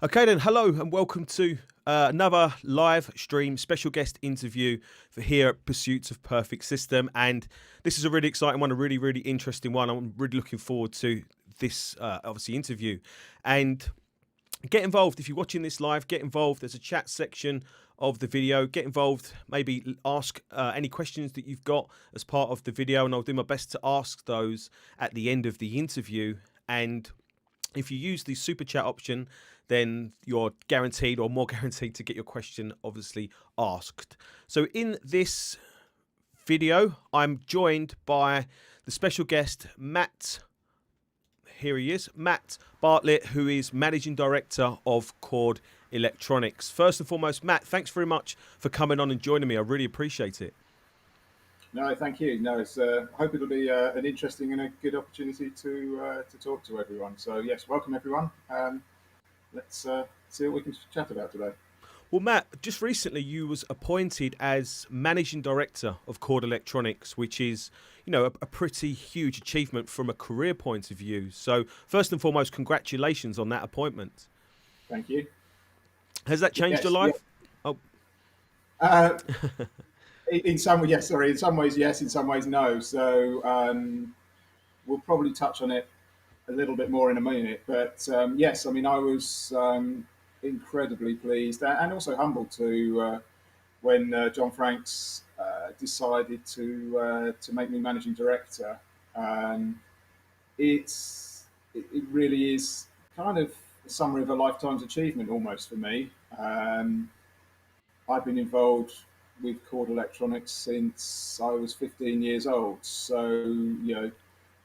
Okay then, hello and welcome to another live stream special guest interview for here at Pursuits of Perfect System. And this is a really exciting one, a really interesting one. I'm really looking forward to this obviously interview. And get involved if you're watching this live. Get involved. There's a chat section of the video. Get involved. Maybe ask any questions that you've got as part of the video, and I'll do my best to ask those at the end of the interview. And if you use the super chat option, then you're guaranteed or more guaranteed to get your question obviously asked. So in this video, I'm joined by the special guest, Matt. Here he is, Matt Bartlett, who is Managing Director of Chord Electronics. First and foremost, Matt, thanks very much for coming on and joining me. I really appreciate it. No, thank you. No, I hope it'll be an interesting and a good opportunity to talk to everyone. So yes, welcome everyone. Let's see what we can chat about today. Well, Matt, just recently you was appointed as Managing Director of Chord Electronics, which is, you know, a pretty huge achievement from a career point of view. So first and foremost, congratulations on that appointment. Thank you. Has that changed your life? Yeah. In some ways, yes. Sorry. In some ways, yes. In some ways, no. So we'll probably touch on it a little bit more in a minute. But yes, I mean, I was incredibly pleased and also humbled to when John Franks decided to make me managing director. It really is kind of a summary of a lifetime's achievement almost for me. I've been involved with Chord Electronics since I was 15 years old. So, you know,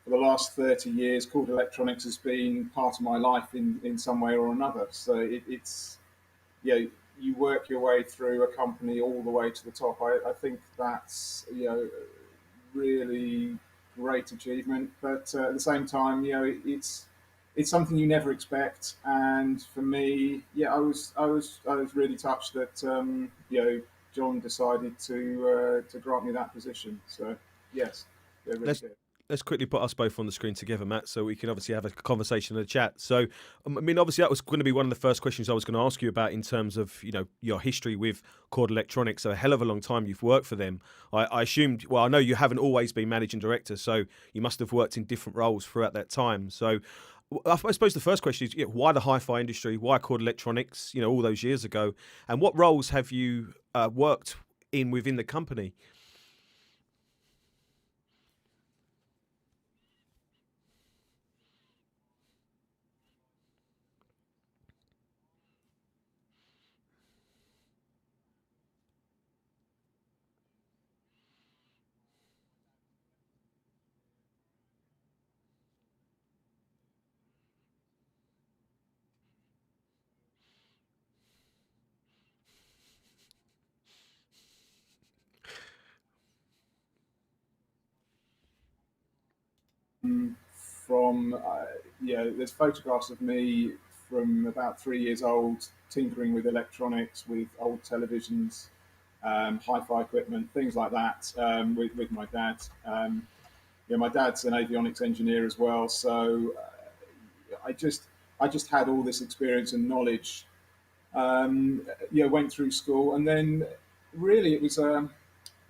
for the last 30 years, Chord Electronics has been part of my life in some way or another. So it's, you know, you work your way through a company all the way to the top. I think that's, you know, really great achievement. But at the same time, you know, it's something you never expect. And for me, yeah, I was really touched that, you know, John decided to grant me that position. So yes, yeah, really good. Let's quickly put us both on the screen together, Matt, so we can obviously have a conversation in the chat. So, I mean, obviously that was going to be one of the first questions I was going to ask you about in terms of, you know, your history with Chord Electronics. So a hell of a long time you've worked for them. I assumed, well, I know you haven't always been managing director, so you must have worked in different roles throughout that time. So I suppose the first question is, you know, why the hi-fi industry? Why Chord Electronics, you know, all those years ago? And what roles have you worked in within the company? From you know, there's photographs of me from about 3 years old tinkering with electronics, with old televisions, hi-fi equipment, things like that, with my dad. Yeah, my dad's an avionics engineer as well, so I just had all this experience and knowledge. Yeah, went through school, and then really it was a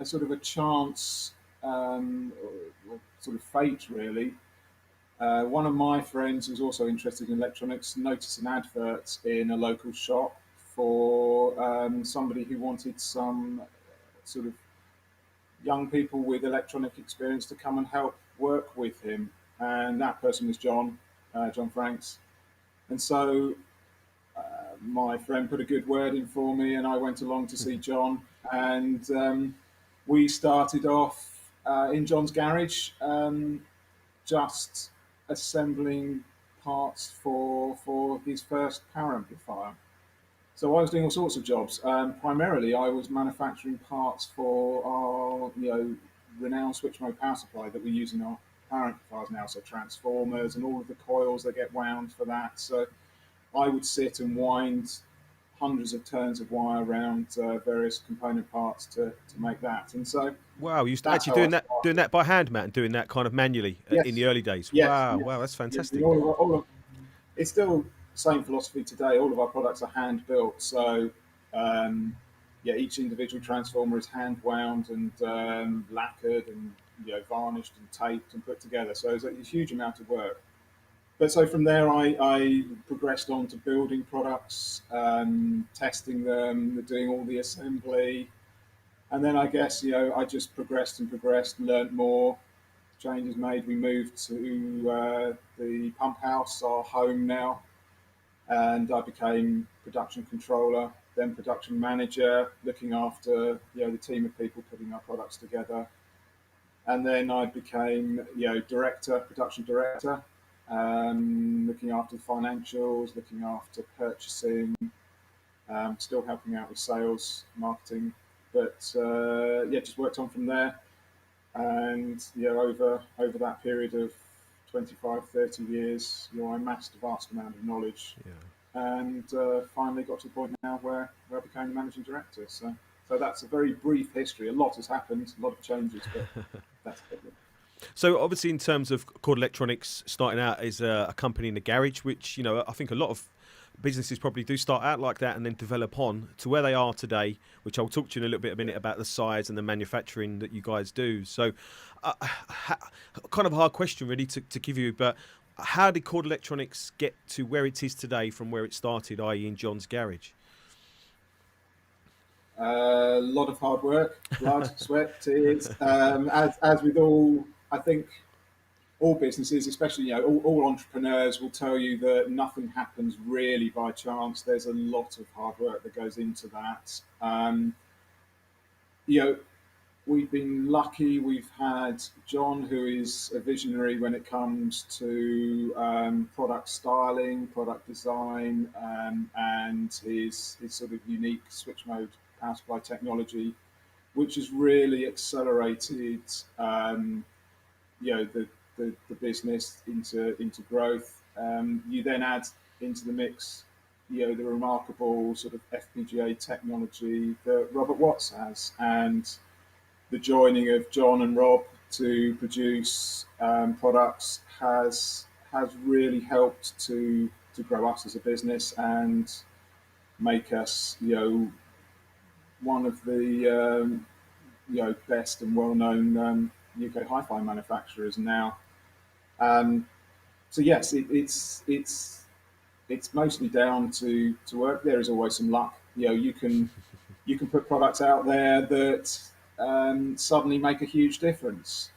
sort of a chance, or sort of fate, really. One of my friends who's also interested in electronics noticed an advert in a local shop for somebody who wanted some sort of young people with electronic experience to come and help work with him. And that person was John Franks. And so my friend put a good word in for me, and I went along to see John. And we started off in John's garage, just assembling parts for his first power amplifier. So I was doing all sorts of jobs. Primarily, I was manufacturing parts for our, you know, renowned switch mode power supply that we use in our power amplifiers now. So transformers and all of the coils that get wound for that. So I would sit and wind hundreds of turns of wire around various component parts to make that. And so, wow, you used to actually doing that by hand, Matt, and doing that kind of manually yes, in the early days. yes, Wow, yes, wow, that's fantastic. yes, it's still same philosophy today. All of our products are hand built, so yeah, each individual transformer is hand wound and lacquered and varnished and taped and put together. So it's a huge amount of work. But so from there, I progressed on to building products, testing them, doing all the assembly, and then I guess I just progressed and progressed, learnt more. Changes made. We moved to the pump house, our home now, and I became production controller, then production manager, looking after the team of people putting our products together, and then I became director, production director, looking after the financials, looking after purchasing, still helping out with sales, marketing, but yeah, just worked on from there, and over that period of 25, 30 years, I amassed a vast amount of knowledge, and finally got to the point now where I became the managing director. So that's a very brief history. A lot has happened, a lot of changes, but that's it. So obviously, in terms of Chord Electronics starting out as a company in the garage, which I think a lot of businesses probably do start out like that and then develop on to where they are today, which I'll talk to you in a minute about the size and the manufacturing that you guys do. So kind of a hard question really to give you, but how did Chord Electronics get to where it is today from where it started, i.e. in John's garage? A lot of hard work, blood, sweat, tears. As with all, I think all businesses, especially all entrepreneurs, will tell you that nothing happens really by chance. There's a lot of hard work that goes into that. We've been lucky. We've had John, who is a visionary when it comes to product styling, product design, and his sort of unique switch mode power supply technology, which has really accelerated the business into growth. You then add into the mix the remarkable sort of FPGA technology that Robert Watts has, and the joining of John and Rob to produce products has really helped to grow us as a business and make us one of the best and well-known UK hi-fi manufacturers now. So yes, it's mostly down to work. There is always some luck. You can put products out there that suddenly make a huge difference.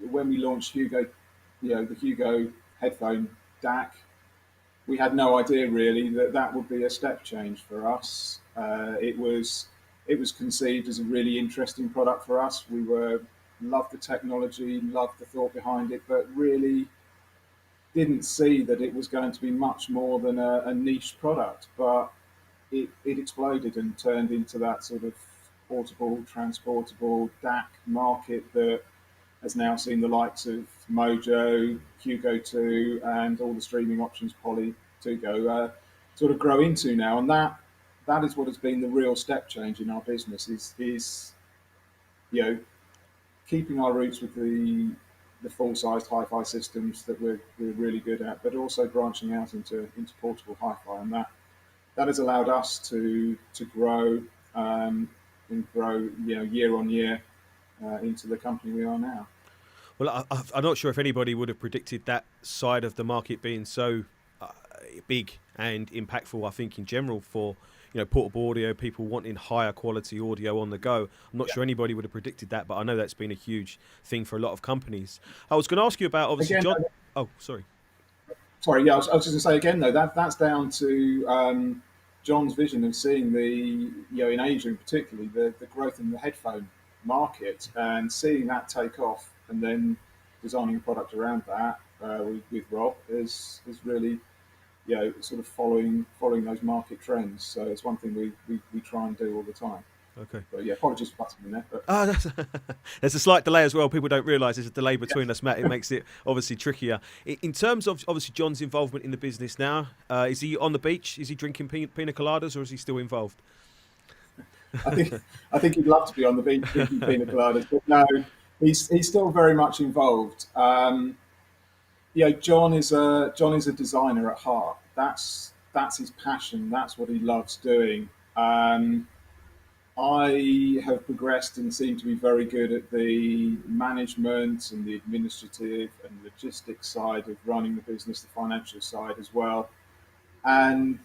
When we launched Hugo, the Hugo headphone DAC, we had no idea really that would be a step change for us. It was conceived as a really interesting product for us. We loved the technology, loved the thought behind it, but really didn't see that it was going to be much more than a niche product. But it exploded and turned into that sort of portable, transportable DAC market that has now seen the likes of Mojo, Hugo 2, and all the streaming options, Poly 2 go, sort of grow into now. And that is what has been the real step change in our business, is keeping our roots with the full-sized hi-fi systems that we're really good at, but also branching out into portable hi-fi, and that has allowed us to grow and grow year on year into the company we are now. Well, I'm not sure if anybody would have predicted that side of the market being so big and impactful. I think in general for portable audio, people wanting higher quality audio on the go. I'm not sure anybody would have predicted that, but I know that's been a huge thing for a lot of companies. I was going to ask you about obviously again, John. Oh, sorry. Sorry, I was just going to say again though that's down to John's vision of seeing the in Asia in particularly the growth in the headphone market and seeing that take off, and then designing a product around that with Rob is really sort of following those market trends. So it's one thing we try and do all the time. Okay. But yeah, apologies for butting in there. But there's a slight delay as well. People don't realise there's a delay between us, Matt. It makes it obviously trickier. In terms of obviously John's involvement in the business now, is he on the beach? Is he drinking pina coladas, or is he still involved? I think he'd love to be on the beach drinking pina coladas, but no, he's still very much involved. John is a designer at heart. That's his passion. That's what he loves doing. I have progressed and seem to be very good at the management and the administrative and logistics side of running the business, the financial side as well. And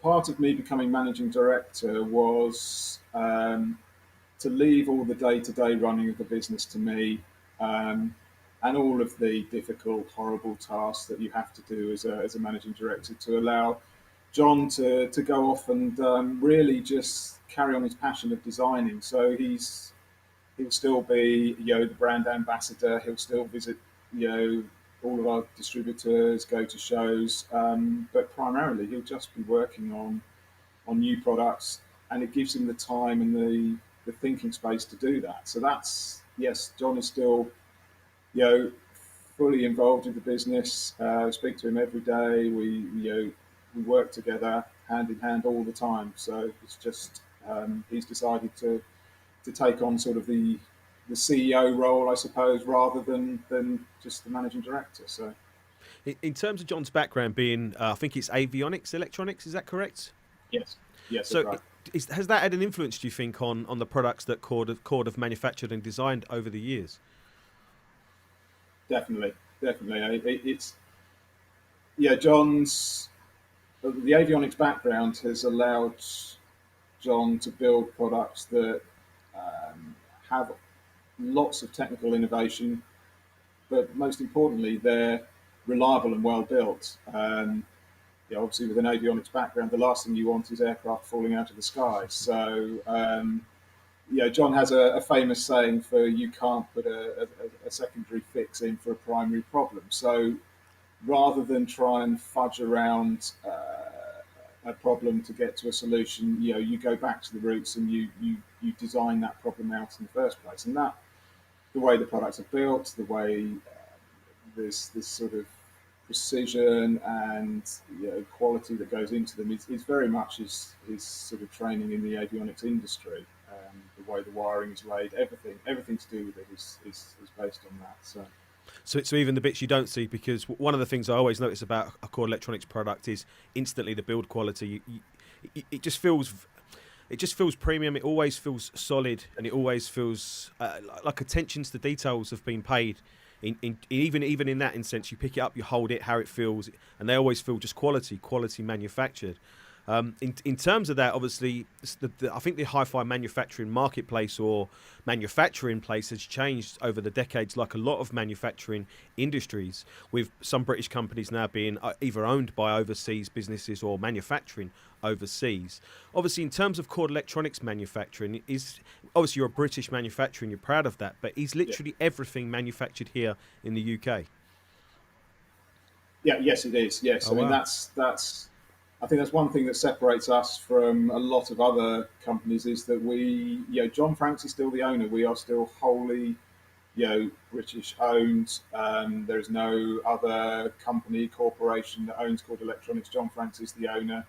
part of me becoming managing director was to leave all the day-to-day running of the business to me, um, and all of the difficult, horrible tasks that you have to do as a managing director, to allow John to go off and really just carry on his passion of designing. So he'll still be the brand ambassador. He'll still visit all of our distributors, go to shows, but primarily he'll just be working on new products, and it gives him the time and the thinking space to do that. So that's, yes, John is still you know fully involved in the business. Speak to him every day. We work together hand in hand all the time. So it's just he's decided to take on sort of the CEO role, I suppose, rather than just the managing director. So In terms of John's background being, I think it's avionics, electronics, is that correct? yes, yes, that's So right. has that had an influence, do you think, on the products that Chord have manufactured and designed over the years? Definitely, definitely. It's John's the avionics background has allowed John to build products that have lots of technical innovation, but most importantly, they're reliable and well built. Obviously, with an avionics background, the last thing you want is aircraft falling out of the sky. So, John has a famous saying for you can't put a secondary fix in for a primary problem. So, rather than try and fudge around a problem to get to a solution, you go back to the roots and you design that problem out in the first place. And that the way the products are built, the way there's this sort of precision and quality that goes into them is very much his sort of training in the avionics industry. The way the wiring is laid, everything to do with it is based on that. So even the bits you don't see, because one of the things I always notice about a Chord Electronics product is instantly the build quality. It just feels premium. It always feels solid, and it always feels like attentions to details have been paid. Even in that instance, you pick it up, you hold it, how it feels, and they always feel just quality manufactured. In terms of that, obviously, I think the hi-fi manufacturing marketplace or manufacturing place has changed over the decades, like a lot of manufacturing industries, with some British companies now being either owned by overseas businesses or manufacturing overseas. Obviously, in terms of Chord Electronics manufacturing, is obviously you're a British manufacturer and you're proud of that, but is Yeah, literally everything manufactured here in the UK? yeah, yes, it is. Yes, Oh I mean wow. that's I think that's one thing that separates us from a lot of other companies is that John Franks is still the owner. We are still wholly, British owned. There is no other company, corporation that owns Chord Electronics. John Franks is the owner.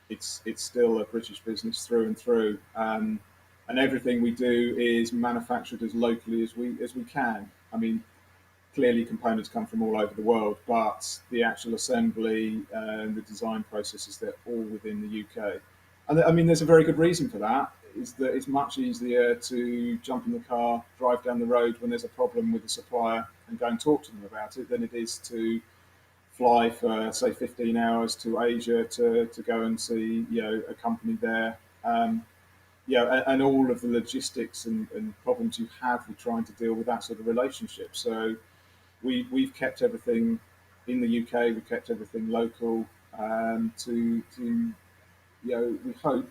It's still a British business through and through. And everything we do is manufactured as locally as we can. I mean, clearly components come from all over the world, but the actual assembly and the design processes, they're all within the UK. And I mean, there's a very good reason for that, is that it's much easier to jump in the car, drive down the road when there's a problem with the supplier and go and talk to them about it than it is to fly for, say, 15 hours to Asia to go and see, a company there. And all of the logistics and problems you have with trying to deal with that sort of relationship. So we've kept everything in the UK. We've kept everything local to we hope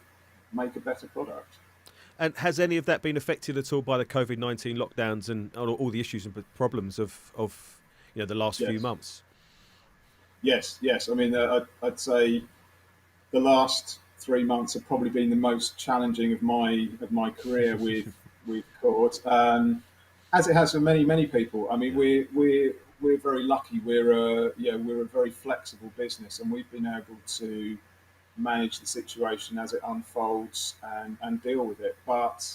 make a better product. And has any of that been affected at all by the COVID-19 lockdowns and all the issues and problems of the last few Yes, months? yes, yes. I mean, I'd say the last 3 months have probably been the most challenging of my career with Chord, as it has for many people. I mean, we're very lucky. We're a very flexible business, and we've been able to manage the situation as it unfolds and deal with it. But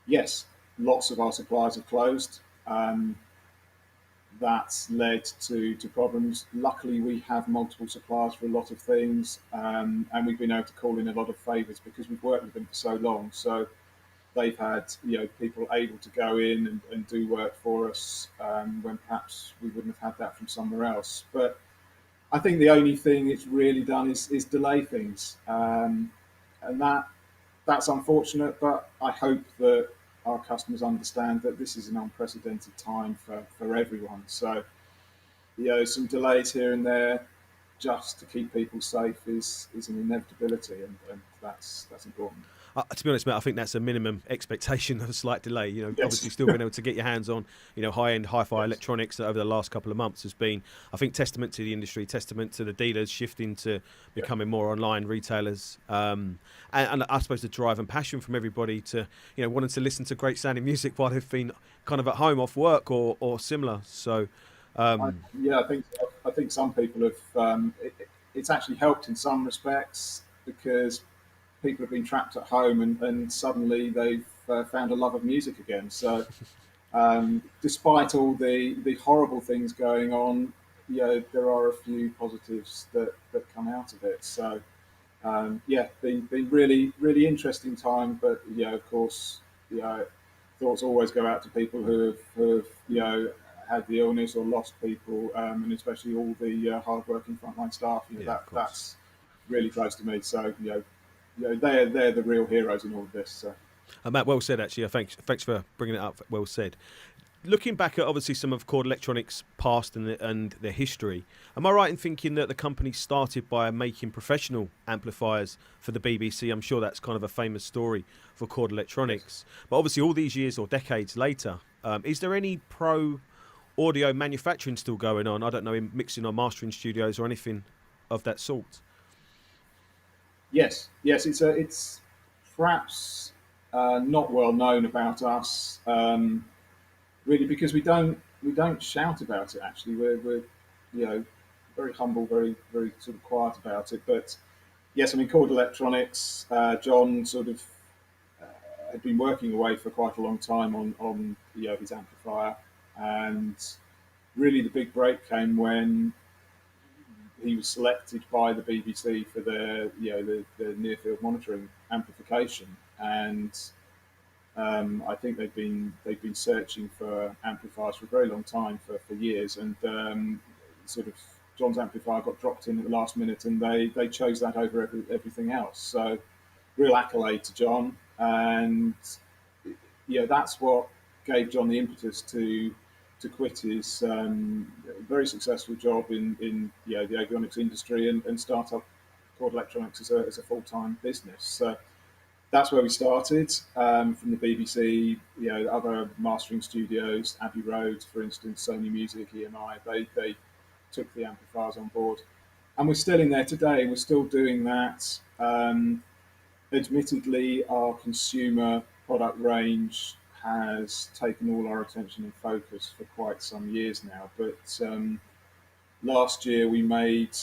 yes, lots of our suppliers have closed. that's led to problems. Luckily, we have multiple suppliers for a lot of things, and we've been able to call in a lot of favours because we've worked with them for so long. So they've had people able to go in and do work for us when perhaps we wouldn't have had that from somewhere else. But I think the only thing it's really done is delay things, and that's unfortunate. But I hope that our customers understand that this is an unprecedented time for everyone. So some delays here and there just to keep people safe is an inevitability, and that's important. To be honest, mate, I think that's a minimum expectation of a slight delay. Yes. Obviously, still being able to get your hands on, high-end hi-fi Yes. electronics over the last couple of months has been, I think, testament to the industry, testament to the dealers shifting to Yeah. becoming more online retailers, and I suppose the drive and passion from everybody to, wanting to listen to great sounding music while they've been kind of at home off work or similar. So, Yeah, I think some people have. It's actually helped in some respects because people have been trapped at home and suddenly they've found a love of music again. So despite all the horrible things going on, there are a few positives that come out of it. So been really interesting time. But of course, thoughts always go out to people who have had the illness or lost people, and especially all the hard-working frontline staff. yeah, of course. That's really close to me. So they're the real heroes in all of this. So. Matt, well said, actually. Thanks for bringing it up. Well said. Looking back at obviously some of Chord Electronics' past and their history, am I right in thinking that the company started by making professional amplifiers for the BBC? I'm sure that's kind of a famous story for Chord Electronics. But obviously all these years or decades later, is there any pro audio manufacturing still going on? I don't know, in mixing or mastering studios or anything of that sort? Yes, it's perhaps not well known about us. Really, because we don't shout about it. Actually, we're very humble, very sort of quiet about it. But yes, I mean, Chord Electronics. John sort of had been working away for quite a long time on his amplifier, and really the big break came when he was selected by the BBC for their the near field monitoring amplification, and I think they've been searching for amplifiers for a very long time, for years, and sort of John's amplifier got dropped in at the last minute, and they chose that over everything else. So real accolade to John, and that's what gave John the impetus to quit his very successful job in the avionics industry and start up Chord Electronics as a full time business. So that's where we started from the BBC, other mastering studios, Abbey Road, for instance, Sony Music, EMI. They took the amplifiers on board, and we're still in there today. We're still doing that. Admittedly, our consumer product range has taken all our attention and focus for quite some years now. But last year we made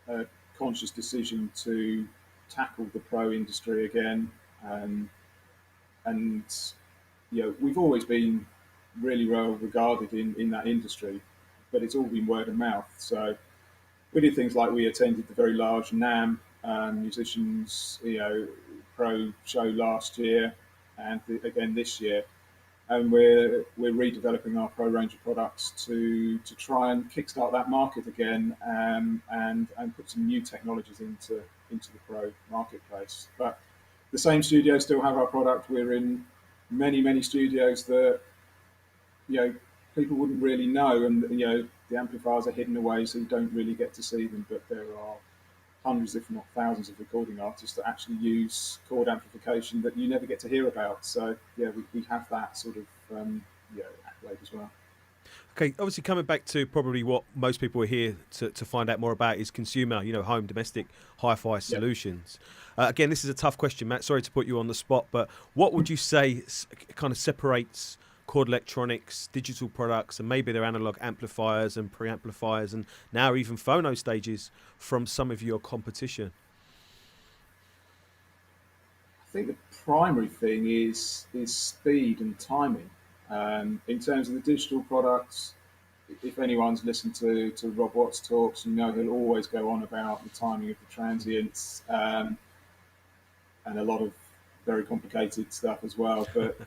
a conscious decision to tackle the pro industry again, and we've always been really well regarded in that industry, but it's all been word of mouth. So we did things like we attended the very large NAM musicians pro show last year, and again this year, and we're redeveloping our pro range of products to try and kickstart that market again, and put some new technologies into the pro marketplace. But the same studios still have our product. We're in many studios that people wouldn't really know, and the amplifiers are hidden away, so you don't really get to see them. But there are hundreds, if not thousands, of recording artists that actually use chord amplification that you never get to hear about. So we have that sort of accolade as well. Okay, obviously coming back to probably what most people are here to find out more about is consumer, home, domestic, hi-fi solutions. Again, this is a tough question, Matt. Sorry to put you on the spot, but what would you say kind of separates Chord Electronics, digital products, and maybe their analog amplifiers and preamplifiers, and now even phono stages from some of your competition? I think the primary thing is speed and timing. In terms of the digital products, if anyone's listened to Rob Watts talks, you know he'll always go on about the timing of the transients, and a lot of very complicated stuff as well. But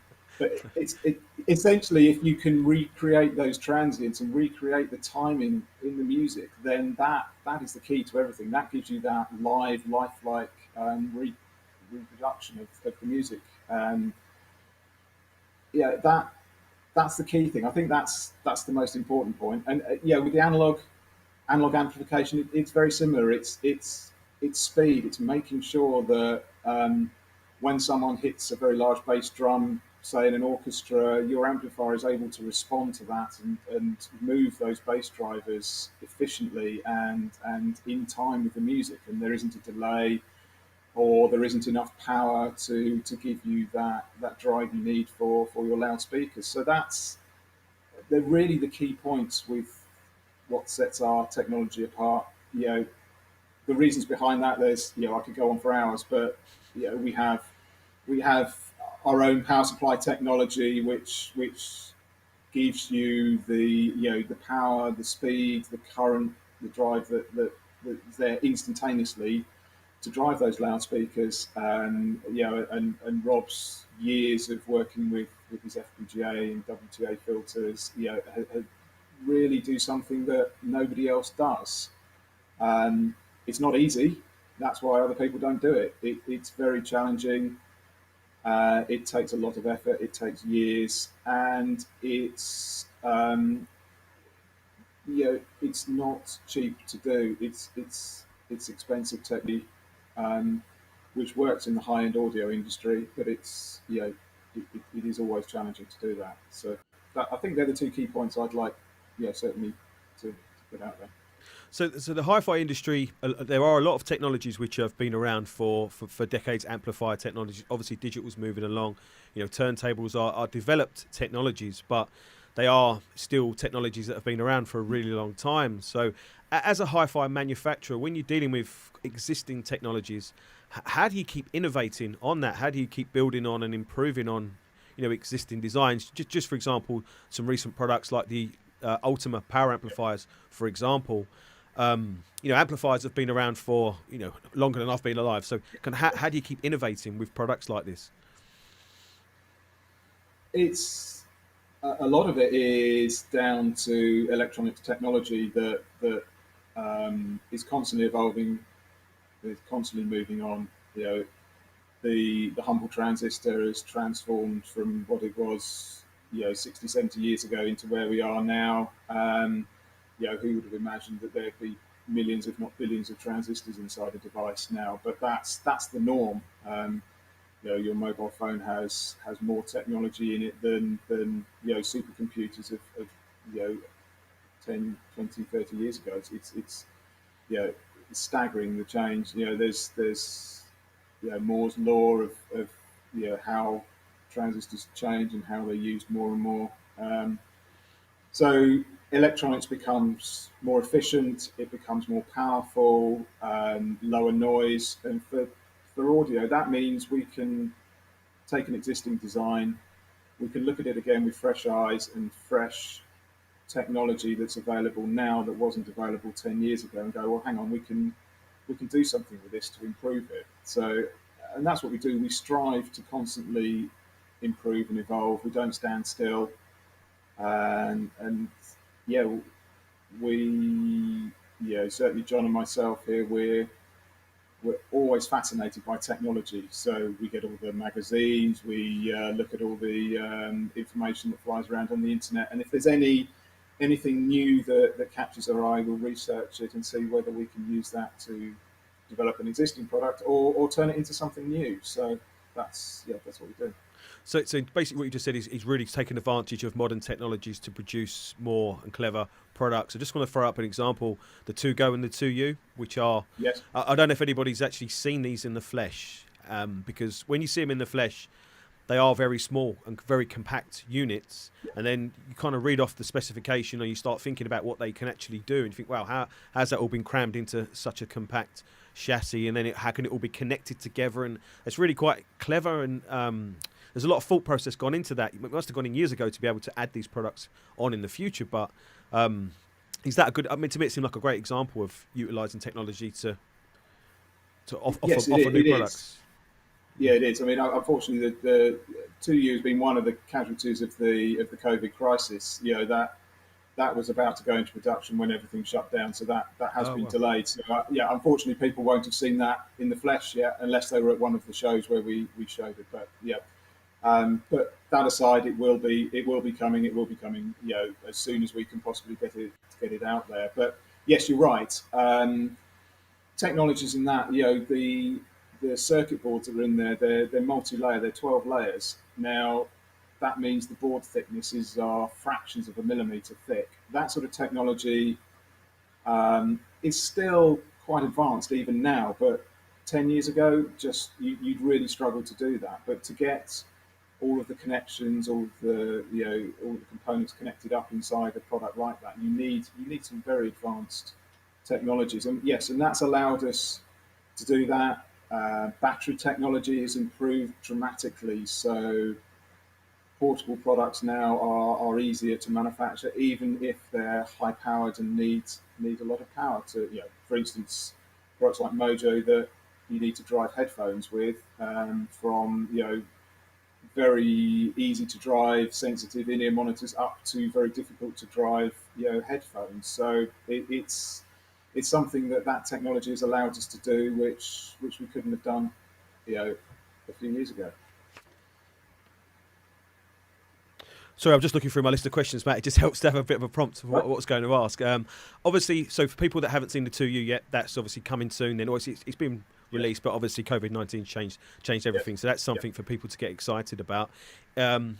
essentially, if you can recreate those transients and recreate the timing in the music, then that is the key to everything. That gives you that live, lifelike reproduction of the music. Yeah, that's the key thing. I think that's the most important point. And yeah, with the analog amplification, it's very similar. It's speed. It's making sure that when someone hits a very large bass drum, say in an orchestra, your amplifier is able to respond to that and move those bass drivers efficiently and in time with the music, and there isn't a delay or there isn't enough power to give you that drive you need for your loudspeakers. So they're really the key points with what sets our technology apart. The reasons behind that, I could go on for hours, but we have our own power supply technology, which gives you the power, the speed, the current, the drive that's there instantaneously to drive those loudspeakers. And Rob's years of working with his FPGA and WTA filters, really do something that nobody else does. It's not easy. That's why other people don't do it. It's very challenging. It takes a lot of effort. It takes years, and it's not cheap to do. It's expensive technique, um, which works in the high end audio industry, but it is always challenging to do that. So I think they're the two key points I'd like, certainly to put out there. So the hi-fi industry, there are a lot of technologies which have been around for decades. Amplifier technology, obviously, digital's moving along. Turntables are developed technologies, but they are still technologies that have been around for a really long time. So, as a hi-fi manufacturer, when you're dealing with existing technologies, how do you keep innovating on that? How do you keep building on and improving on, existing designs? Just for example, some recent products like the Ultima power amplifiers, for example. Amplifiers have been around for longer than I've been alive. So, how do you keep innovating with products like this? It's a lot of it is down to electronics technology that is constantly evolving, is constantly moving on. The humble transistor has transformed from what it was 60, 70 years ago into where we are now. Who would have imagined that there'd be millions, if not billions, of transistors inside a device now? But that's the norm. Your mobile phone has more technology in it than supercomputers of 10, 20, 30 years ago. It's staggering, the change. There's Moore's law of how transistors change and how they're used more and more. So electronics becomes more efficient, it becomes more powerful, lower noise, and for audio, that means we can take an existing design, we can look at it again with fresh eyes and fresh technology that's available now that wasn't available 10 years ago, and go, well, hang on, we can do something with this to improve it. So, and that's what we do. We strive to constantly improve and evolve. We don't stand still. And yeah, certainly John and myself here, we're always fascinated by technology. So we get all the magazines, we look at all the information that flies around on the internet, and if there's anything new that catches our eye, we'll research it and see whether we can use that to develop an existing product or turn it into something new. So that's what we do. So basically what you just said is really taking advantage of modern technologies to produce more and clever products. I just want to throw up an example, the 2Go and the 2U, which are, yes. I don't know if anybody's actually seen these in the flesh, because when you see them in the flesh, they are very small and very compact units. And then you kind of read off the specification and you start thinking about what they can actually do. And you think, wow, how's that all been crammed into such a compact chassis? And then how can it all be connected together? And it's really quite clever. And there's a lot of thought process gone into that. It must have gone in years ago to be able to add these products on in the future. But is that a good? I mean, to me, it seemed like a great example of utilising technology to Yes, offer new it is. products. Yeah, it is. I mean, unfortunately, the 2 years been one of the casualties of the COVID crisis. That was about to go into production when everything shut down, so that has Oh been well. delayed. So yeah, unfortunately, people won't have seen that in the flesh yet, unless they were at one of the shows where we showed it. But yeah, but that aside, it will be coming. It will be coming. As soon as we can possibly get it out there. But yes, you're right. Technologies in that, the circuit boards that are in there, they're multi-layer, they're 12 layers. Now, that means the board thicknesses are fractions of a millimeter thick. That sort of technology is still quite advanced even now, but 10 years ago, you'd really struggle to do that. But to get all of the connections, all the components connected up inside a product like that, you need some very advanced technologies. And yes, and that's allowed us to do that. Battery technology has improved dramatically, so portable products now are easier to manufacture, even if they're high powered and need a lot of power to, for instance, products like Mojo that you need to drive headphones with, from very easy to drive sensitive in-ear monitors up to very difficult to drive headphones. So it's something that technology has allowed us to do, which we couldn't have done a few years ago. Sorry, I'm just looking through my list of questions, Matt. It just helps to have a bit of a prompt of what Right. I was going to ask. Obviously, so for people that haven't seen the 2U yet, that's obviously coming soon. Then obviously it's been released, but obviously COVID-19 changed Yeah. everything. So that's Yeah. something for people to get excited about. Um,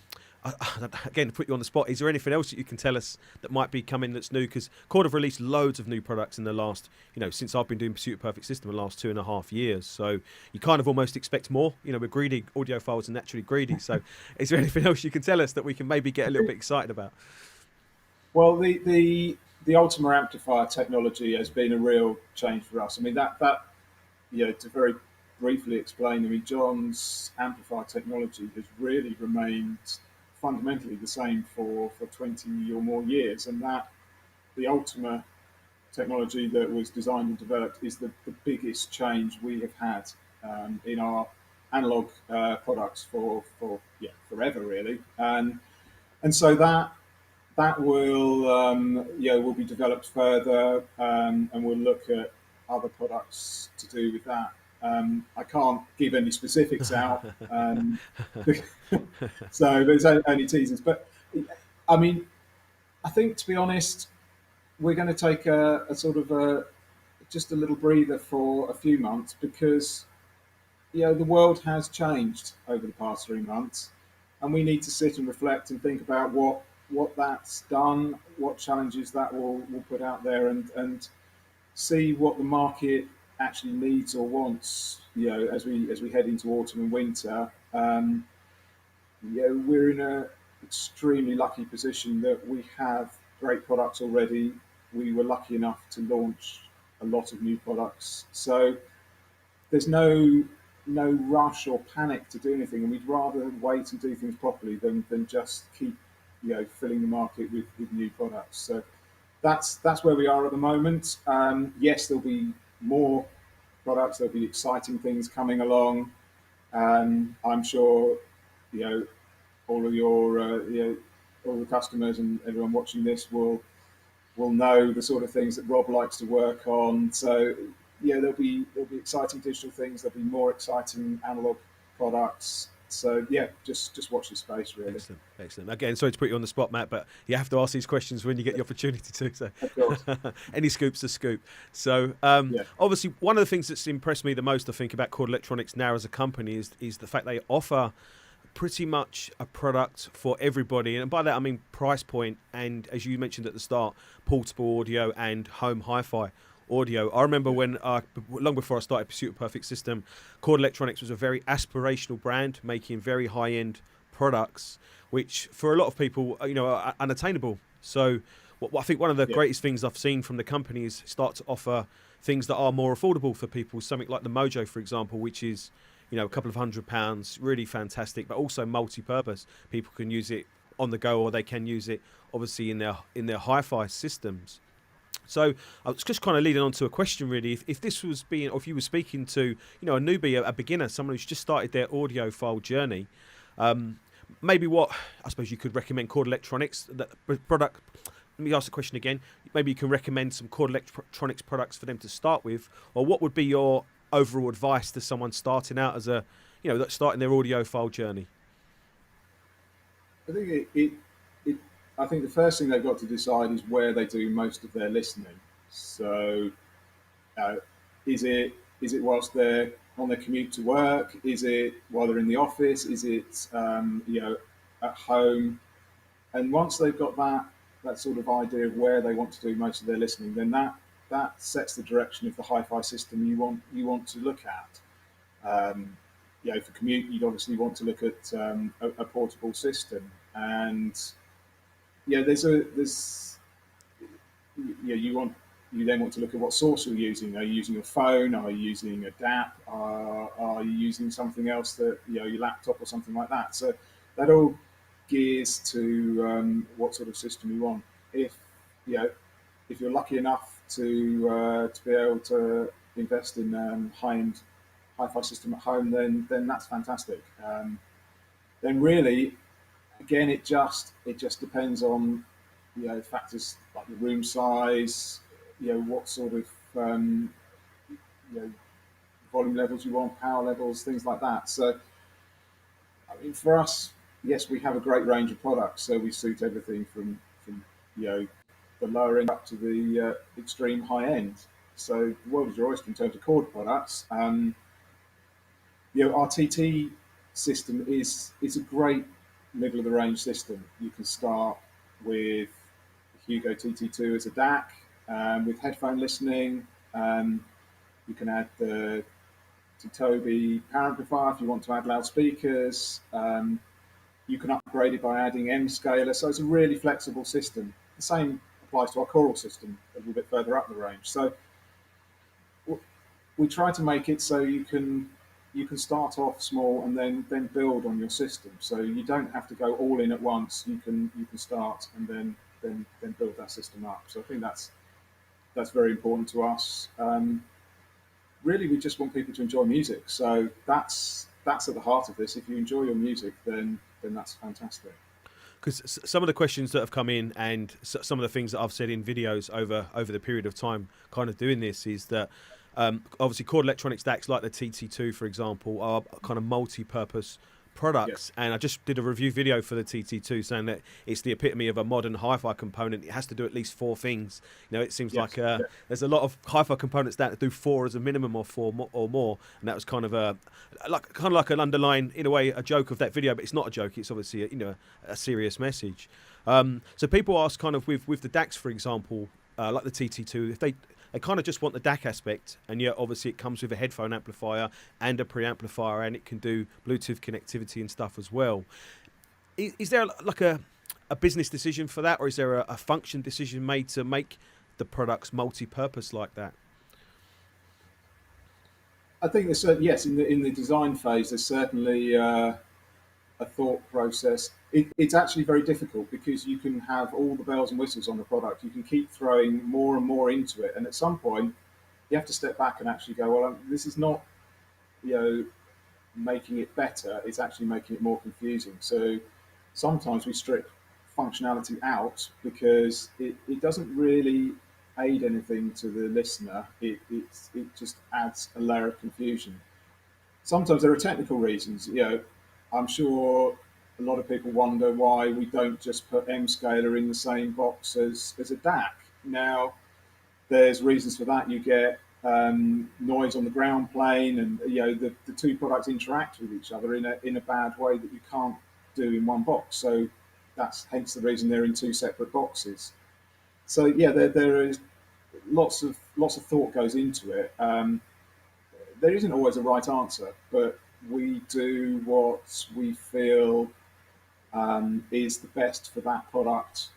Again, to put you on the spot, is there anything else that you can tell us that might be coming that's new? Because Chord have released loads of new products in the last, since I've been doing Pursuit of Perfect System the last 2.5 years. So you kind of almost expect more. We're greedy. Audiophiles are naturally greedy. So is there anything else you can tell us that we can maybe get a little bit excited about? Well, the Ultima amplifier technology has been a real change for us. I mean, to very briefly explain, I mean, John's amplifier technology has really remained fundamentally the same for 20 or more years, and that the Ultima technology that was designed and developed is the biggest change we have had in our analog products for forever, really. And so that will be developed further, and we'll look at other products to do with that. I can't give any specifics out, so there's only teasers. But I mean, I think, to be honest, we're going to take a sort of just a little breather for a few months, because the world has changed over the past 3 months, and we need to sit and reflect and think about what that's done, what challenges that will put out there, and see what the market actually needs or wants. As we head into autumn and winter, we're in a extremely lucky position that we have great products already. We were lucky enough to launch a lot of new products, so there's no rush or panic to do anything, and we'd rather wait and do things properly than just keep filling the market with new products. So that's where we are at the moment. Yes, there'll be more products. There'll be exciting things coming along. I'm sure all of your all the customers and everyone watching this will know the sort of things that Rob likes to work on. So there'll be exciting digital things. There'll be more exciting analog products. So yeah, just watch this space, really. Excellent. Again, sorry to put you on the spot, Matt, but you have to ask these questions when you get the opportunity to. So, Of course. any scoop's a scoop. So, Yeah. obviously, one of the things that's impressed me the most, I think, about Chord Electronics now as a company is the fact they offer pretty much a product for everybody, and by that I mean price point, and as you mentioned at the start, portable audio and home hi-fi audio. I remember when long before I started Pursuit of Perfect System, Chord Electronics was a very aspirational brand, making very high-end products, which for a lot of people are unattainable. So what I think one of the greatest things I've seen from the company is start to offer things that are more affordable for people, something like the Mojo, for example, which is a couple of £100, really fantastic, but also multi-purpose. People can use it on the go, or they can use it obviously in their hi-fi systems. So I was just kind of leading on to a question, really. If this was being, or if you were speaking to, a newbie, a beginner, someone who's just started their audiophile journey, maybe what I suppose you could recommend Chord Electronics, that product. Let me ask the question again. Maybe you can recommend some Chord Electronics products for them to start with, or what would be your overall advice to someone starting out as starting their audiophile journey? I think it I think the first thing they've got to decide is where they do most of their listening. So, uh, is it whilst they're on their commute to work? Is it while they're in the office? Is it at home? And once they've got that sort of idea of where they want to do most of their listening, then that sets the direction of the hi-fi system you want to look at. For commute, you'd obviously want to look at a portable system, and there's you then want to look at what source you're using. Are you using a phone? Are you using a DAP? Are you using something else that your laptop or something like that? So that all gears to what sort of system you want. If you know if you're lucky enough to be able to invest in high-end hi-fi system at home, then that's fantastic. Then really, again, it just depends on factors like the room size, what sort of you know volume levels you want, power levels, things like that. So I mean, for us, yes, we have a great range of products, so we suit everything from the lower end up to the extreme high end. So the world is your oyster in terms of chord products. Our TT system is a great middle of the range system. You can start with Hugo TT2 as a DAC with headphone listening. You can add the Toby power amplifier if you want to add loudspeakers. You can upgrade it by adding M scaler. So it's a really flexible system. The same applies to our choral system a little bit further up the range. So we try to make it so you can start off small and then build on your system. So you don't have to go all in at once. You can start and then build that system up. So I think that's very important to us. Really, we just want people to enjoy music. So that's at the heart of this. If you enjoy your music, then that's fantastic. Because some of the questions that have come in, and some of the things that I've said in videos over the period of time kind of doing this, is that obviously Chord Electronics DACs like the TT2, for example, are kind of multi-purpose products. Yes. And I just did a review video for the TT2 saying that it's the epitome of a modern hi-fi component. It has to do at least 4 things. It seems Yes. like there's a lot of hi-fi components that do 4 as a minimum, or 4 or more, and that was kind of like an underlying, in a way, a joke of that video, but it's not a joke. It's obviously a serious message. So people ask kind of with the DACs, for example, like the TT2, if they kind of just want the DAC aspect, and yet obviously it comes with a headphone amplifier and a preamplifier, and it can do Bluetooth connectivity and stuff as well. Is there like a business decision for that, or is there a function decision made to make the products multi-purpose like that? I think there's yes, in the design phase, there's certainly a thought process. It's actually very difficult because you can have all the bells and whistles on the product. You can keep throwing more and more into it, and at some point, you have to step back and actually go, well, this is not, making it better. It's actually making it more confusing. So sometimes we strip functionality out because it doesn't really aid anything to the listener. It just adds a layer of confusion. Sometimes there are technical reasons. I'm sure a lot of people wonder why we don't just put M scaler in the same box as a DAC. Now, there's reasons for that. You get noise on the ground plane, and the two products interact with each other in a bad way that you can't do in one box. So that's hence the reason they're in 2 separate boxes. So yeah, there is lots of thought goes into it. There isn't always a right answer, but we do what we feel is the best for that product,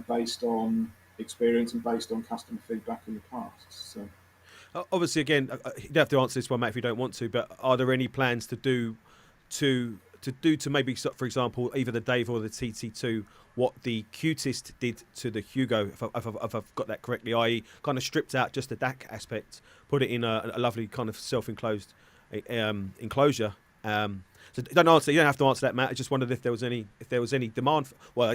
based on experience and based on customer feedback in the past. So. Obviously, again, you don't have to answer this one, Matt, if you don't want to. But are there any plans to do to maybe, for example, either the Dave or the TT2, what the Qtist did to the Hugo, if I've got that correctly, i.e., kind of stripped out just the DAC aspect, put it in a lovely kind of self-enclosed enclosure. So don't answer. You don't have to answer that, Matt. I just wondered if there was any demand. Well,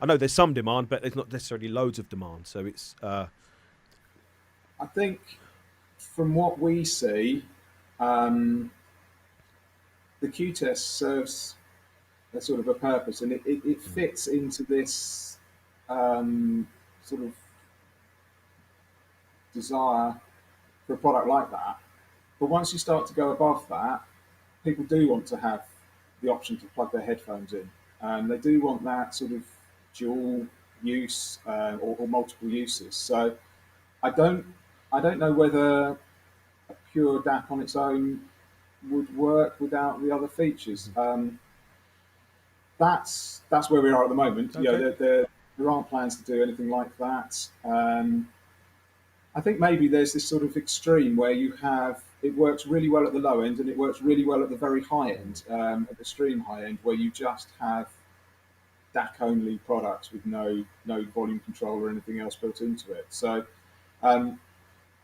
I know there's some demand, but there's not necessarily loads of demand. So it's. I think from what we see, the Q test serves a sort of a purpose, and it fits into this sort of desire for a product like that. But once you start to go above that, people do want to have the option to plug their headphones in. They do want that sort of dual use or multiple uses. So I don't know whether a pure DAC on its own would work without the other features. That's where we are at the moment. Okay. You know, there aren't plans to do anything like that. I think maybe there's this sort of extreme where you have it works really well at the low end and it works really well at the very high end, at the extreme high end, where you just have DAC only products with no volume control or anything else built into it. So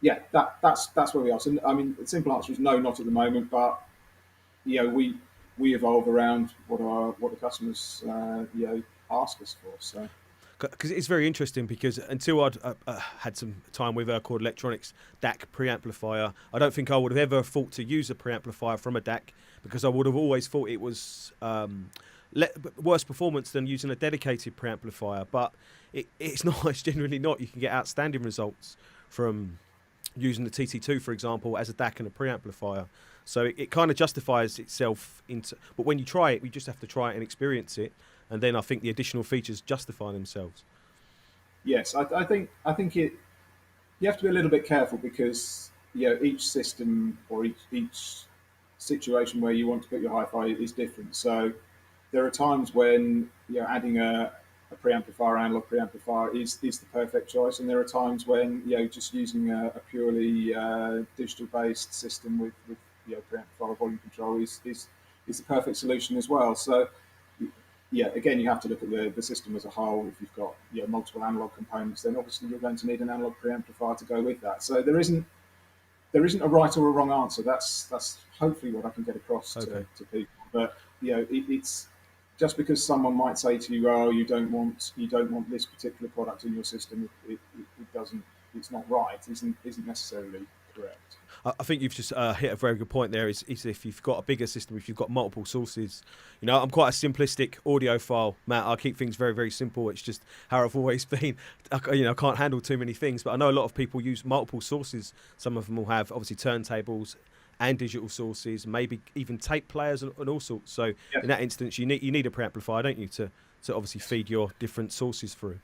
yeah, that's where we are. So I mean, the simple answer is no, not at the moment. But you know, we evolve around what the customers ask us for. So. Because it's very interesting, because until I'd had some time with Chord Electronics DAC preamplifier, I don't think I would have ever thought to use a preamplifier from a DAC, because I would have always thought it was worse performance than using a dedicated preamplifier. But it's not. It's generally not. You can get outstanding results from using the TT2, for example, as a DAC and a preamplifier. So it kind of justifies itself but when you try it, you just have to try it and experience it. And then I think the additional features justify themselves. Yes, I think it. You have to be a little bit careful, because each system or each situation where you want to put your hi-fi is different. So there are times when adding a preamplifier, analog preamplifier, is the perfect choice, and there are times when just using a purely digital-based system with preamplifier volume control is the perfect solution as well. So. Yeah, again, you have to look at the system as a whole. If you've got multiple analog components, then obviously you're going to need an analog preamplifier to go with that. So there isn't a right or a wrong answer. That's hopefully what I can get across to people. But it's just because someone might say to you, "Oh, you don't want this particular product in your system," it doesn't. It's not right. Isn't necessarily correct. I think you've just hit a very good point there. Is if you've got a bigger system, if you've got multiple sources, I'm quite a simplistic audiophile, Matt. I keep things very, very simple. It's just how I've always been. I can't handle too many things, but I know a lot of people use multiple sources. Some of them will have obviously turntables and digital sources, maybe even tape players and all sorts. So in that instance, you need a preamplifier, don't you, to obviously feed your different sources through.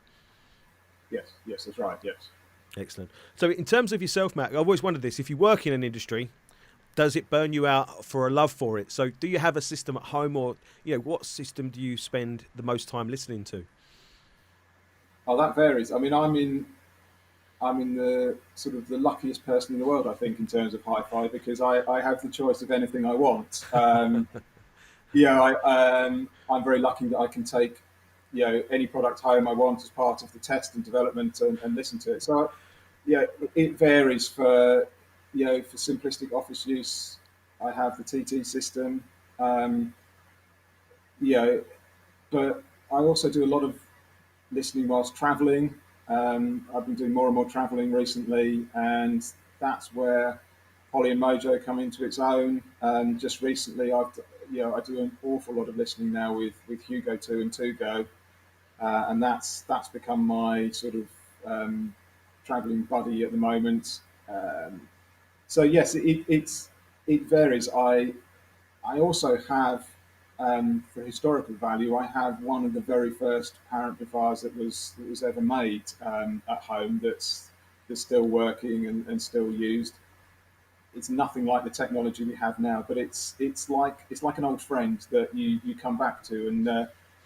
Yes, that's right. Yes. Excellent. So in terms of yourself, Matt, I've always wondered this. If you work in an industry, does it burn you out for a love for it? So do you have a system at home, or what system do you spend the most time listening to? Oh, that varies. I mean, I'm in the sort of the luckiest person in the world, I think, in terms of hi-fi, because I have the choice of anything I want. I'm very lucky that I can take any product home I want as part of the test and development and listen to it. So it varies. For simplistic office use, I have the TT system. But I also do a lot of listening whilst traveling. I've been doing more and more traveling recently, and that's where Holly and Mojo come into its own. Just recently, I do an awful lot of listening now with Hugo 2 and 2Go, and that's become my sort of traveling buddy at the moment. So yes, it varies. I also have, for historical value, I have one of the very first power amplifiers that was ever made at home. That's still working and still used. It's nothing like the technology we have now, but it's like an old friend that you come back to, and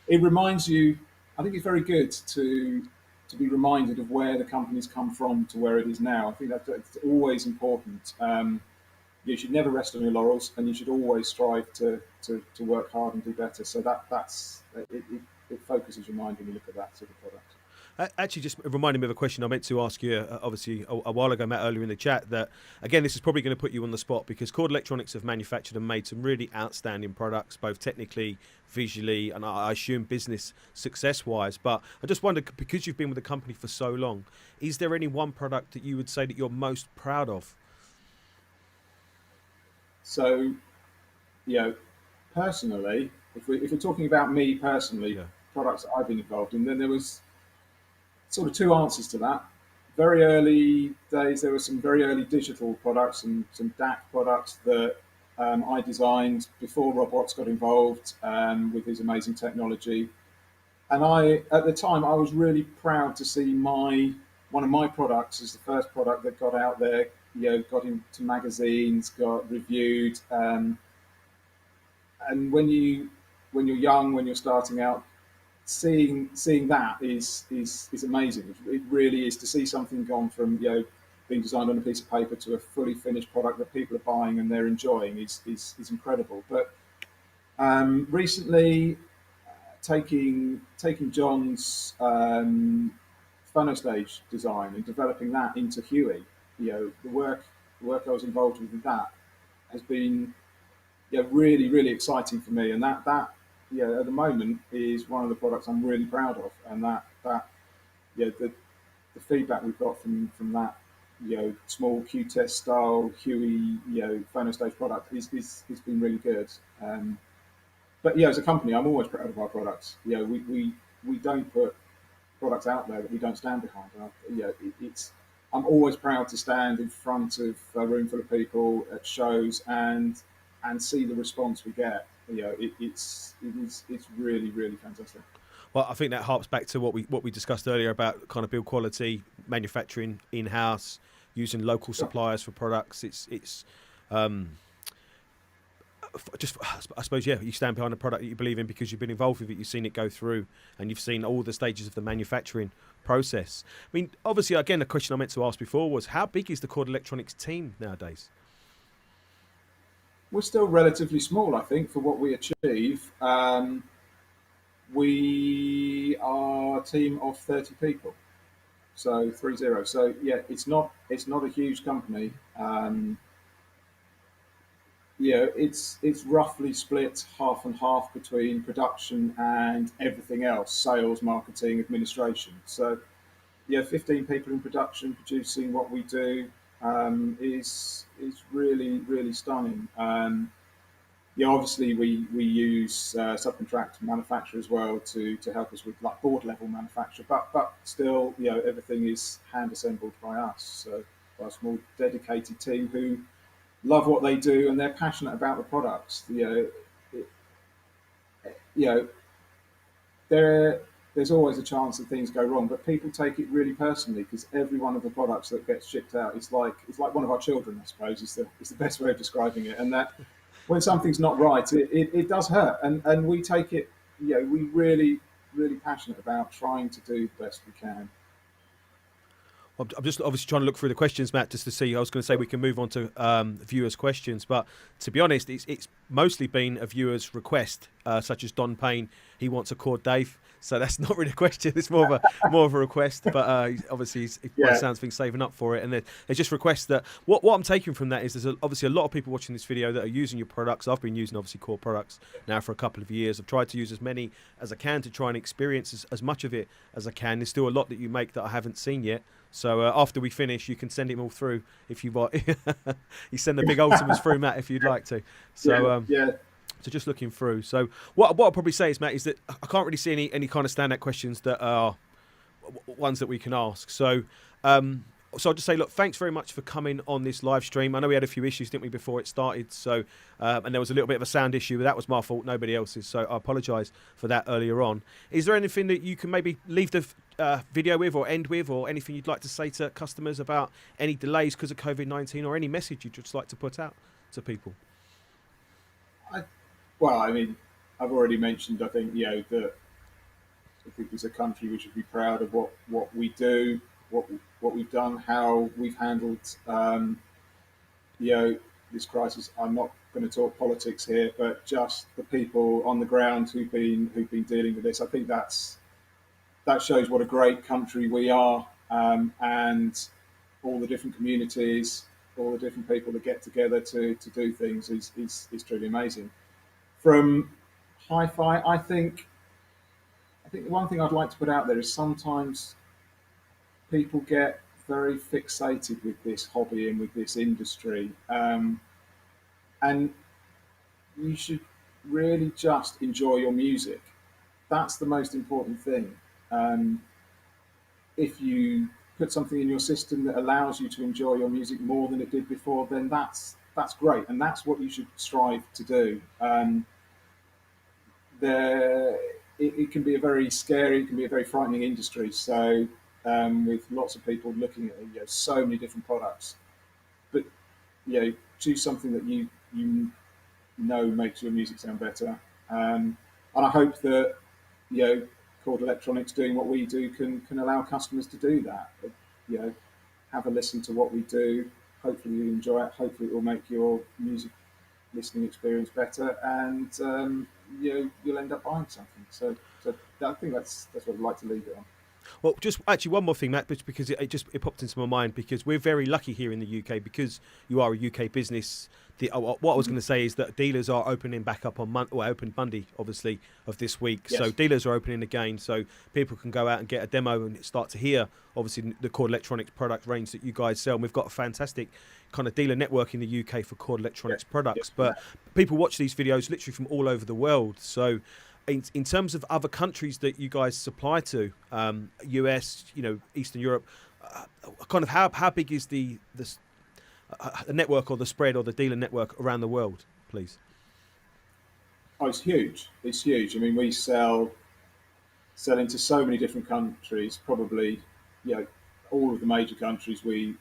it reminds you. I think it's very good to to be reminded of where the company's come from to where it is now. I think that's always important. You should never rest on your laurels, and you should always strive to work hard and do better. So it focuses your mind when you look at that sort of product. Actually, just reminded me of a question I meant to ask you, obviously, a while ago, Matt, earlier in the chat, that, again, this is probably going to put you on the spot, because Chord Electronics have manufactured and made some really outstanding products, both technically, visually, and I assume business success-wise. But I just wondered, because you've been with the company for so long, is there any one product that you would say that you're most proud of? So, personally, if we're talking about me personally, Yeah. products that I've been involved in, then there was sort of two answers to that. Very early days, there were some very early digital products and some DAC products that I designed before Rob Watts got involved with his amazing technology. And at the time, I was really proud to see one of my products as the first product that got out there. Got into magazines, got reviewed, and when you're young, when you're starting out, seeing that is amazing. It really is, to see something gone from being designed on a piece of paper to a fully finished product that people are buying and they're enjoying is incredible. But recently, taking John's phonostage design and developing that into Huey, the work I was involved with has been really exciting for me, and that at the moment is one of the products I'm really proud of, and the feedback we've got from that small Q-test style Huey phonostage product is been really good. But as a company, I'm always proud of our products. We don't put products out there that we don't stand behind. I'm always proud to stand in front of a room full of people at shows and see the response we get. It's really fantastic. Well, I think that harps back to what we discussed earlier about kind of build quality, manufacturing in-house, using local suppliers for products. It's just, I suppose, you stand behind a product that you believe in because you've been involved with it, you've seen it go through, and you've seen all the stages of the manufacturing process. I mean, obviously, again, the question I meant to ask before was, how big is the Chord Electronics team nowadays? We're still relatively small, I think, for what we achieve. We are a team of 30 people, so 30. So it's not a huge company. It's roughly split half and half between production and everything else: sales, marketing, administration. So 15 people in production producing what we do is really stunning. Obviously we use subcontract manufacture as well to help us with like board level manufacture, but still everything is hand assembled by us. So by a small dedicated team who love what they do and they're passionate about the products. There's always a chance that things go wrong, but people take it really personally because every one of the products that gets shipped out is like one of our children, I suppose, is the best way of describing it. And that when something's not right, it does hurt, and we take it. We really passionate about trying to do the best we can. I'm just obviously trying to look through the questions, Matt, just to see. I was going to say we can move on to viewers' questions, but to be honest, it's mostly been a viewer's request, such as Don Payne. He wants a Chord Dave, so that's not really a question. It's more of a request, but obviously by the sounds of things saving up for it. And there's just requests that what I'm taking from that is there's obviously a lot of people watching this video that are using your products. I've been using obviously Chord products now for a couple of years. I've tried to use as many as I can to try and experience as much of it as I can. There's still a lot that you make that I haven't seen yet. So after we finish, you can send it all through if you want. You send the big Ultimas through, Matt, if you'd like to. So so just looking through. So what I'll probably say is, Matt, is that I can't really see any kind of standout questions that are ones that we can ask. So so I'll just say, look, thanks very much for coming on this live stream. I know we had a few issues, didn't we, before it started? So and there was a little bit of a sound issue, but that was my fault, nobody else's. So I apologise for that earlier on. Is there anything that you can maybe leave the video with or end with, or anything you'd like to say to customers about any delays because of COVID-19, or any message you'd just like to put out to people? Well, I mean, I've already mentioned, I think, that I think as a country we should be proud of what we do, what we've done, how we've handled you know, this crisis. I'm not going to talk politics here, but just the people on the ground who've been dealing with this. I think that shows what a great country we are, and all the different communities, all the different people that get together to do things is truly amazing. From hi-fi, I think the one thing I'd like to put out there is sometimes people get very fixated with this hobby and with this industry, and you should really just enjoy your music. That's the most important thing. Um, if you put something in your system that allows you to enjoy your music more than it did before, then that's great, and that's what you should strive to do. There, it can be a very scary, it can be a very frightening industry. So, with lots of people looking at so many different products, but choose something that you know makes your music sound better. And I hope that Chord Electronics doing what we do can allow customers to do that. You know, have a listen to what we do. Hopefully you enjoy it. Hopefully it will make your music listening experience better, and you'll end up buying something. So I think that's what I'd like to leave it on. Well, just actually one more thing, Matt, because it popped into my mind, because we're very lucky here in the UK, because you are a UK business. What I was going to say is that dealers are opening back up on opened Monday, obviously, of this week. Yes. So dealers are opening again, so people can go out and get a demo and start to hear, obviously, the Chord Electronics product range that you guys sell. And we've got a fantastic kind of dealer network in the UK for Chord Electronics products. But people watch these videos literally from all over the world. So in terms of other countries that you guys supply to, US, Eastern Europe, kind of how big is the network or the spread or the dealer network around the world, please? Oh, it's huge. It's huge. I mean, we sell into so many different countries. Probably, all of the major countries we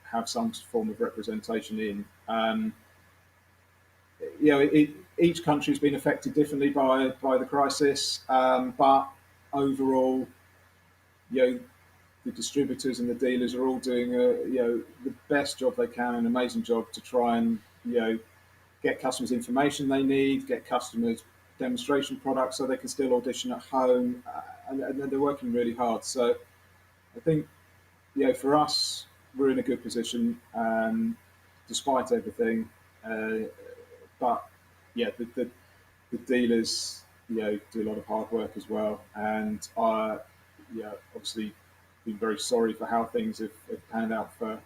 have some form of representation in. Each country has been affected differently by the crisis, but overall, the distributors and the dealers are all doing the best job they can, an amazing job to try and get customers information they need, get customers demonstration products so they can still audition at home, and they're working really hard. So I think for us, we're in a good position despite everything. But the dealers do a lot of hard work as well, and obviously been very sorry for how things have panned out for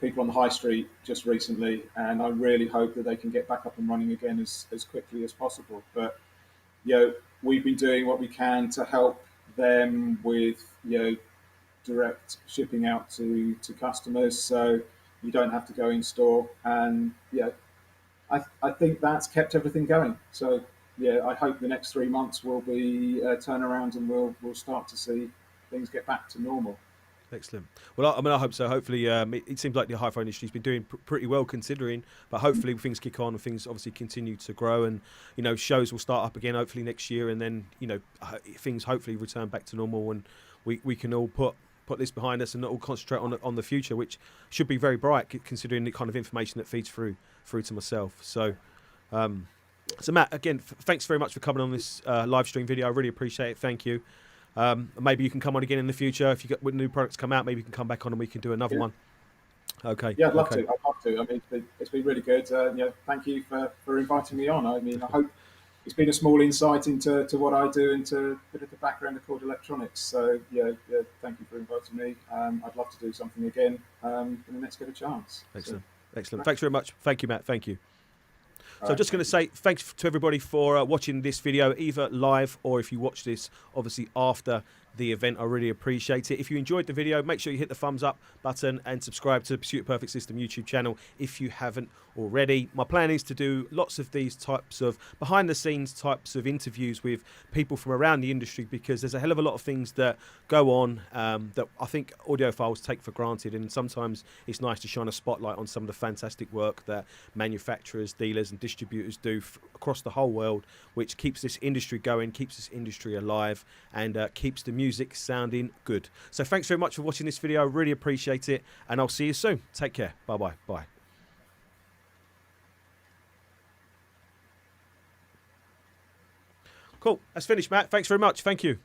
people on the high street just recently, and I really hope that they can get back up and running again as quickly as possible. But we've been doing what we can to help them with direct shipping out to customers, so you don't have to go in store, and I think that's kept everything going. So I hope the next 3 months will be a turnaround, and we'll start to see things get back to normal. Excellent. Well, I hope so. Hopefully, it seems like the hi-fi industry's been doing pretty well considering. But hopefully, things kick on and things obviously continue to grow, and shows will start up again hopefully next year, and then things hopefully return back to normal, and we can all put this behind us and not all concentrate on the future, which should be very bright considering the kind of information that feeds through to myself. So, Matt, again, thanks very much for coming on this live stream video. I really appreciate it. Thank you. Maybe you can come on again in the future if when new products come out. Maybe you can come back on and we can do another one. Okay. Yeah, I'd love to. I mean, it's been really good. Thank you for inviting me on. I mean, I hope it's been a small insight into what I do and to a bit of the background of Chord Electronics. So thank you for inviting me. I'd love to do something again when the next get a chance. Excellent. Excellent. Thanks very much. Thank you, Matt. Thank you. So I'm just going to say thanks to everybody for watching this video, either live or if you watch this, obviously, after the event. I really appreciate it. If you enjoyed the video, make sure you hit the thumbs up button and subscribe to the Pursuit of Perfect System YouTube channel if you haven't already. My plan is to do lots of these types of behind the scenes types of interviews with people from around the industry, because there's a hell of a lot of things that go on that I think audiophiles take for granted, and sometimes it's nice to shine a spotlight on some of the fantastic work that manufacturers, dealers and distributors do across the whole world, which keeps this industry going, keeps this industry alive, and keeps the music sounding good. So thanks very much for watching this video. I really appreciate it, and I'll see you soon. Take care. Bye. Cool. That's finished, Matt. Thanks very much. Thank you.